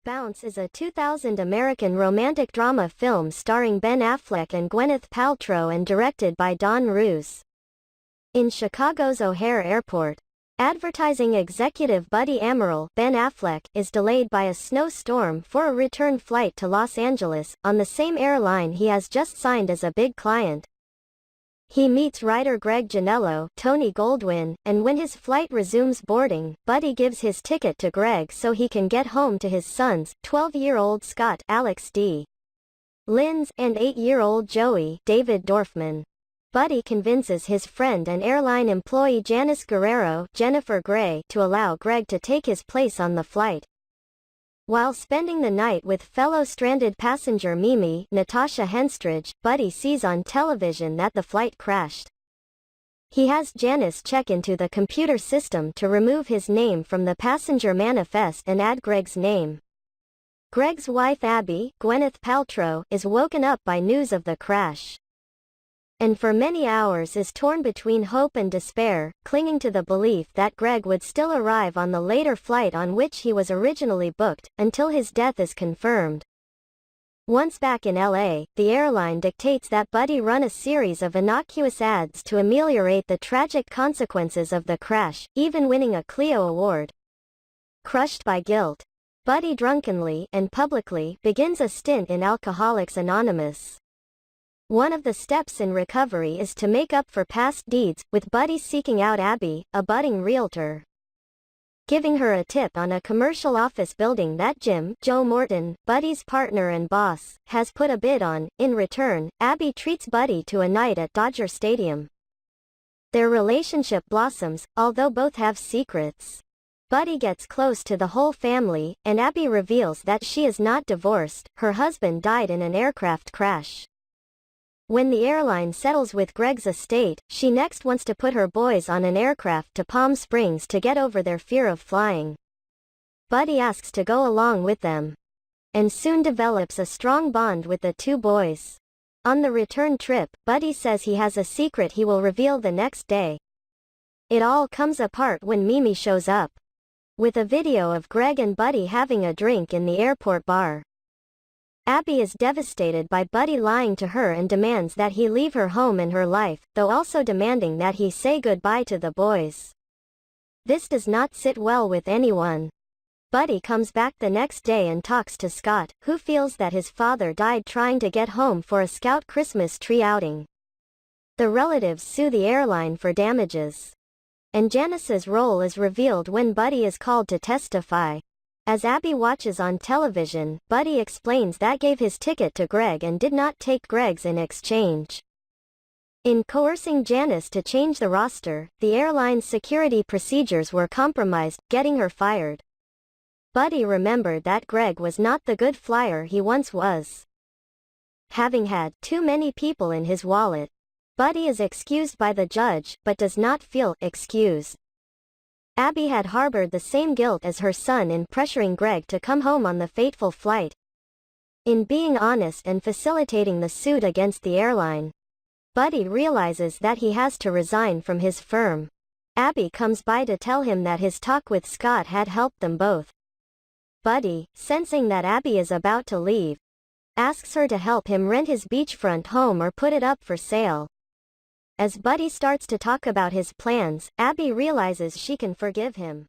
Bounce is a 2000 American romantic drama film starring Ben Affleck and Gwyneth Paltrow and directed by Don Roos. In Chicago's O'Hare Airport, advertising executive Buddy Amaral, Ben Affleck, is delayed by a snowstorm for a return flight to Los Angeles, on the same airline he has just signed as a big client. He meets writer Greg Janello, Tony Goldwyn, and when his flight resumes boarding, Buddy gives his ticket to Greg so he can get home to his sons, 12-year-old Scott, Alex D. Linz, and 8-year-old Joey, David Dorfman. Buddy convinces his friend and airline employee Janice Guerrero, Jennifer Grey, to allow Greg to take his place on the flight. While spending the night with fellow stranded passenger Mimi, Natasha Henstridge, Buddy sees on television that the flight crashed. He has Janice check into the computer system to remove his name from the passenger manifest and add Greg's name. Greg's wife Abby, Gwyneth Paltrow, is woken up by news of the crash, and for many hours is torn between hope and despair, clinging to the belief that Greg would still arrive on the later flight on which he was originally booked, until his death is confirmed. Once back in LA, the airline dictates that Buddy run a series of innocuous ads to ameliorate the tragic consequences of the crash, even winning a Clio Award. Crushed by guilt, Buddy drunkenly and publicly begins a stint in Alcoholics Anonymous. One of the steps in recovery is to make up for past deeds, with Buddy seeking out Abby, a budding realtor, giving her a tip on a commercial office building that Joe Morton, Buddy's partner and boss, has put a bid on. In return, Abby treats Buddy to a night at Dodger Stadium. Their relationship blossoms, although both have secrets. Buddy gets close to the whole family, and Abby reveals that she is not divorced, her husband died in an aircraft crash. When the airline settles with Greg's estate, she next wants to put her boys on an aircraft to Palm Springs to get over their fear of flying. Buddy asks to go along with them, and soon develops a strong bond with the two boys. On the return trip, Buddy says he has a secret he will reveal the next day. It all comes apart when Mimi shows up, with a video of Greg and Buddy having a drink in the airport bar. Abby is devastated by Buddy lying to her and demands that he leave her home and her life, though also demanding that he say goodbye to the boys. This does not sit well with anyone. Buddy comes back the next day and talks to Scott, who feels that his father died trying to get home for a Scout Christmas tree outing. The relatives sue the airline for damages, and Janice's role is revealed when Buddy is called to testify. As Abby watches on television, Buddy explains that gave his ticket to Greg and did not take Greg's in exchange. In coercing Janice to change the roster, the airline's security procedures were compromised, getting her fired. Buddy remembered that Greg was not the good flyer he once was, having had too many people in his wallet. Buddy is excused by the judge, but does not feel excused. Abby had harbored the same guilt as her son in pressuring Greg to come home on the fateful flight. In being honest and facilitating the suit against the airline, Buddy realizes that he has to resign from his firm. Abby comes by to tell him that his talk with Scott had helped them both. Buddy, sensing that Abby is about to leave, asks her to help him rent his beachfront home or put it up for sale. As Buddy starts to talk about his plans, Abby realizes she can forgive him.